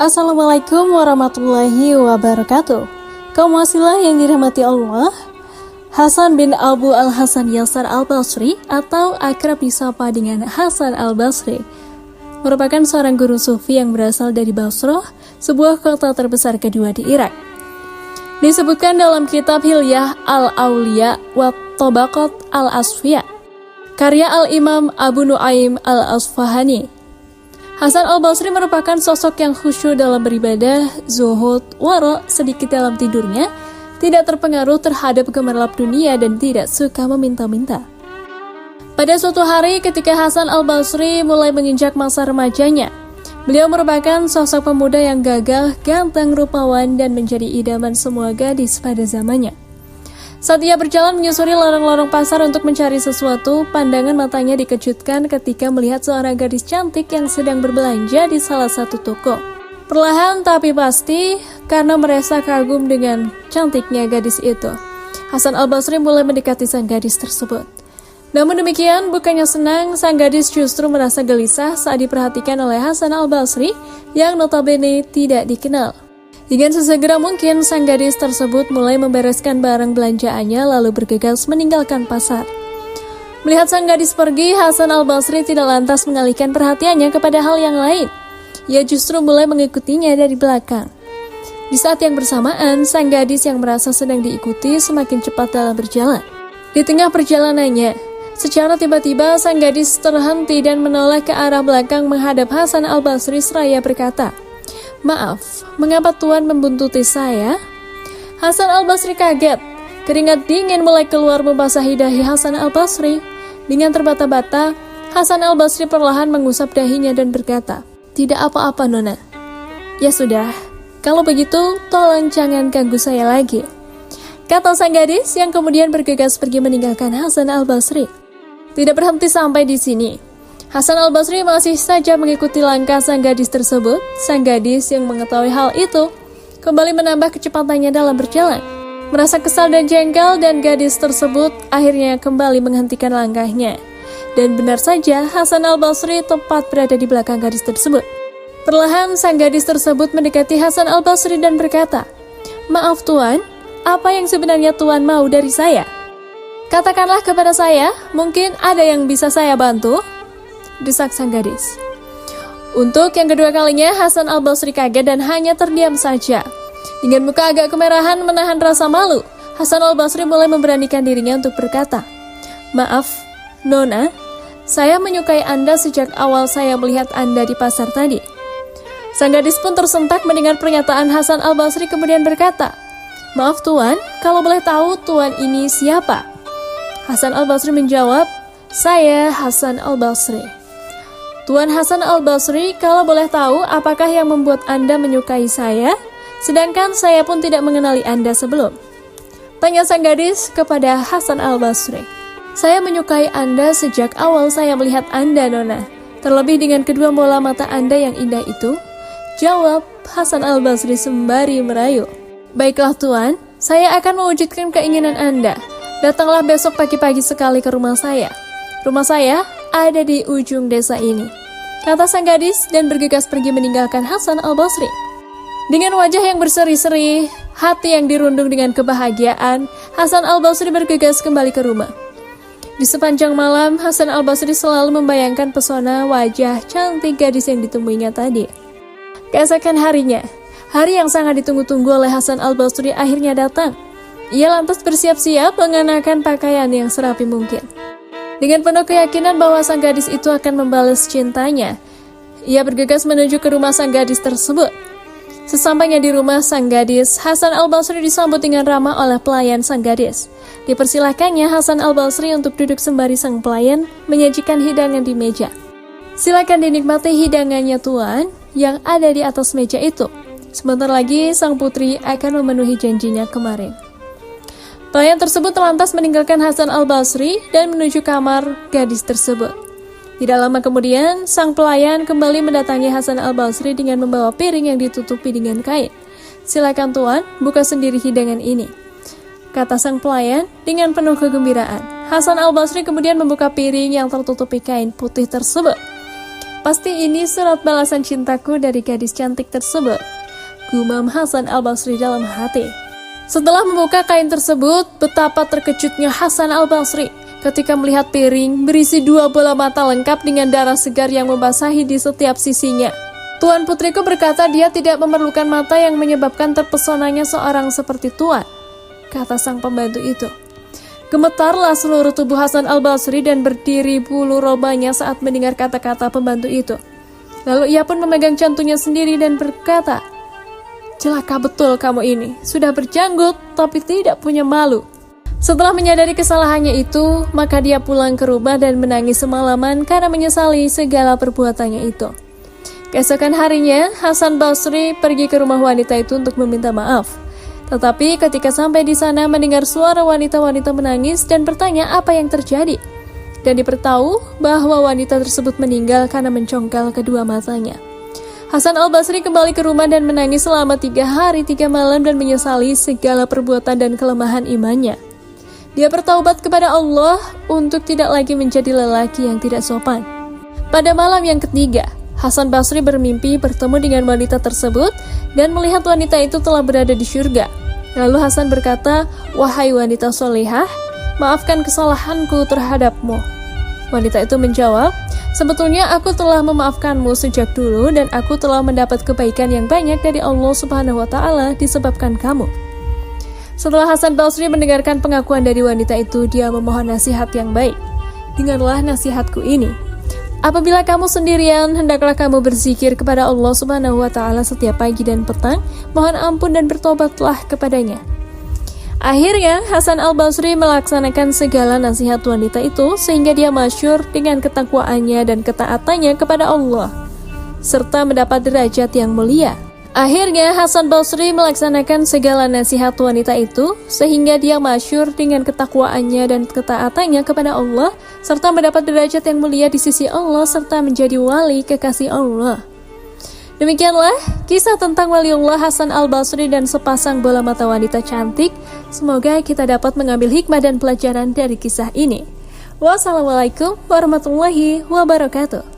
Assalamualaikum warahmatullahi wabarakatuh. Kaum wasilah yang dirahmati Allah, Hasan bin Abu Al-Hasan Yasar Al-Basri atau akrab disapa dengan Hasan Al-Basri merupakan seorang guru sufi yang berasal dari Basrah, sebuah kota terbesar kedua di Irak. Disebutkan dalam kitab Hilyah Al-Auliya wa Tabaqat Al-Asfiya, karya Al-Imam Abu Nuaim Al-Asfahani. Hasan Al-Basri merupakan sosok yang khusyuk dalam beribadah, zuhud, wara, sedikit dalam tidurnya, tidak terpengaruh terhadap gemerlap dunia dan tidak suka meminta-minta. Pada suatu hari ketika Hasan Al-Basri mulai menginjak masa remajanya, beliau merupakan sosok pemuda yang gagah, ganteng, rupawan, dan menjadi idaman semua gadis pada zamannya. Saat ia berjalan menyusuri lorong-lorong pasar untuk mencari sesuatu, pandangan matanya dikejutkan ketika melihat seorang gadis cantik yang sedang berbelanja di salah satu toko. Perlahan tapi pasti, karena merasa kagum dengan cantiknya gadis itu, Hasan Al-Basri mulai mendekati sang gadis tersebut. Namun demikian, bukannya senang, sang gadis justru merasa gelisah saat diperhatikan oleh Hasan Al-Basri yang notabene tidak dikenal. Dengan sesegera mungkin, sang gadis tersebut mulai membereskan barang belanjaannya lalu bergegas meninggalkan pasar. Melihat sang gadis pergi, Hasan Al-Basri tidak lantas mengalihkan perhatiannya kepada hal yang lain. Ia justru mulai mengikutinya dari belakang. Di saat yang bersamaan, sang gadis yang merasa sedang diikuti semakin cepat dalam berjalan. Di tengah perjalanannya, secara tiba-tiba sang gadis terhenti dan menoleh ke arah belakang menghadap Hasan Al-Basri seraya berkata, "Maaf, mengapa Tuan membuntuti saya?" Hasan Al-Basri kaget. Keringat dingin mulai keluar membasahi dahi Hasan Al-Basri. Dengan terbata-bata, Hasan Al-Basri perlahan mengusap dahinya dan berkata, "Tidak apa-apa, Nona." "Ya sudah, kalau begitu tolong jangan ganggu saya lagi," kata sang gadis yang kemudian bergegas pergi meninggalkan Hasan Al-Basri. Tidak berhenti sampai di sini. Hasan Al-Basri masih saja mengikuti langkah sang gadis tersebut. Sang gadis yang mengetahui hal itu kembali menambah kecepatannya dalam berjalan. Merasa kesal dan jengkel, dan gadis tersebut akhirnya kembali menghentikan langkahnya. Dan benar saja, Hasan Al-Basri tepat berada di belakang gadis tersebut. Perlahan sang gadis tersebut mendekati Hasan Al-Basri dan berkata, "Maaf Tuan, apa yang sebenarnya Tuan mau dari saya? Katakanlah kepada saya, mungkin ada yang bisa saya bantu," desak sang gadis. Untuk yang kedua kalinya, Hasan Al-Basri kaget dan hanya terdiam saja. Dengan muka agak kemerahan menahan rasa malu, Hasan Al-Basri mulai memberanikan dirinya untuk berkata, "Maaf, Nona, saya menyukai Anda sejak awal saya melihat Anda di pasar tadi." Sang gadis pun tersentak mendengar pernyataan Hasan Al-Basri kemudian berkata, "Maaf Tuan, kalau boleh tahu Tuan ini siapa?" Hasan Al-Basri menjawab, "Saya Hasan Al-Basri." "Tuan Hasan Al-Basri, kalau boleh tahu apakah yang membuat Anda menyukai saya, sedangkan saya pun tidak mengenali Anda sebelum?" tanya sang gadis kepada Hasan Al-Basri. "Saya menyukai Anda sejak awal saya melihat Anda, Nona. Terlebih dengan kedua bola mata Anda yang indah itu," jawab Hasan Al-Basri sembari merayu. "Baiklah Tuan, saya akan mewujudkan keinginan Anda. Datanglah besok pagi-pagi sekali ke rumah saya. Rumah saya ada di ujung desa ini," kata sang gadis dan bergegas pergi meninggalkan Hasan Al-Basri. Dengan wajah yang berseri-seri, hati yang dirundung dengan kebahagiaan, Hasan Al-Basri bergegas kembali ke rumah. Di sepanjang malam, Hasan Al-Basri selalu membayangkan pesona wajah cantik gadis yang ditemuinya tadi. Keesokan harinya, hari yang sangat ditunggu-tunggu oleh Hasan Al-Basri akhirnya datang. Ia lantas bersiap-siap mengenakan pakaian yang serapi mungkin. Dengan penuh keyakinan bahwa sang gadis itu akan membalas cintanya, ia bergegas menuju ke rumah sang gadis tersebut. Sesampainya di rumah sang gadis, Hasan Al-Basri disambut dengan ramah oleh pelayan sang gadis. Dipersilahkannya Hasan Al-Basri untuk duduk sembari sang pelayan menyajikan hidangan di meja. "Silakan dinikmati hidangannya Tuan yang ada di atas meja itu. Sebentar lagi sang putri akan memenuhi janjinya kemarin." Pelayan tersebut lantas meninggalkan Hasan Al-Basri dan menuju kamar gadis tersebut. Tidak lama kemudian, sang pelayan kembali mendatangi Hasan Al-Basri dengan membawa piring yang ditutupi dengan kain. "Silakan Tuan, buka sendiri hidangan ini," kata sang pelayan dengan penuh kegembiraan. Hasan Al-Basri kemudian membuka piring yang tertutupi kain putih tersebut. pasti ini surat balasan cintaku dari gadis cantik tersebut, gumam Hasan Al-Basri dalam hati. Setelah membuka kain tersebut, betapa terkejutnya Hasan Al-Basri ketika melihat piring berisi 2 bola mata lengkap dengan darah segar yang membasahi di setiap sisinya. Tuan putriku berkata dia tidak memerlukan mata yang menyebabkan terpesonanya seorang seperti Tuan, kata sang pembantu itu. Gemetarlah seluruh tubuh Hasan Al-Basri dan berdiri bulu robanya saat mendengar kata-kata pembantu itu. Lalu ia pun memegang jantungnya sendiri dan berkata, "Celaka betul kamu ini, sudah berjanggut tapi tidak punya malu." Setelah menyadari kesalahannya itu, maka dia pulang ke rumah dan menangis semalaman karena menyesali segala perbuatannya itu. Keesokan harinya, Hasan Basri pergi ke rumah wanita itu untuk meminta maaf. Tetapi ketika sampai di sana mendengar suara wanita-wanita menangis dan bertanya apa yang terjadi. Dan diberitahu bahwa wanita tersebut meninggal karena mencongkel kedua matanya. Hasan Al-Basri kembali ke rumah dan menangis selama 3 hari 3 malam dan menyesali segala perbuatan dan kelemahan imannya. Dia bertaubat kepada Allah untuk tidak lagi menjadi lelaki yang tidak sopan. Pada malam yang ketiga, Hasan Basri bermimpi bertemu dengan wanita tersebut dan melihat wanita itu telah berada di surga. Lalu Hasan berkata, "Wahai wanita solehah, maafkan kesalahanku terhadapmu." Wanita itu menjawab, "Sebetulnya aku telah memaafkanmu sejak dulu dan aku telah mendapat kebaikan yang banyak dari Allah Subhanahu wa Ta'ala disebabkan kamu." Setelah Hasan Basri mendengarkan pengakuan dari wanita itu, dia memohon nasihat yang baik. "Dengarlah nasihatku ini. Apabila kamu sendirian, hendaklah kamu berzikir kepada Allah Subhanahu wa Ta'ala setiap pagi dan petang, mohon ampun dan bertobatlah kepadanya." Akhirnya, Hasan Al-Basri melaksanakan segala nasihat wanita itu sehingga dia masyhur dengan ketakwaannya dan ketaatannya kepada Allah, serta mendapat derajat yang mulia. Akhirnya, Hasan Basri melaksanakan segala nasihat wanita itu sehingga dia masyhur dengan ketakwaannya dan ketaatannya kepada Allah, serta mendapat derajat yang mulia di sisi Allah serta menjadi wali kekasih Allah. Demikianlah kisah tentang waliullah Hasan Al-Basri dan sepasang bola mata wanita cantik. Semoga kita dapat mengambil hikmah dan pelajaran dari kisah ini. Wassalamualaikum warahmatullahi wabarakatuh.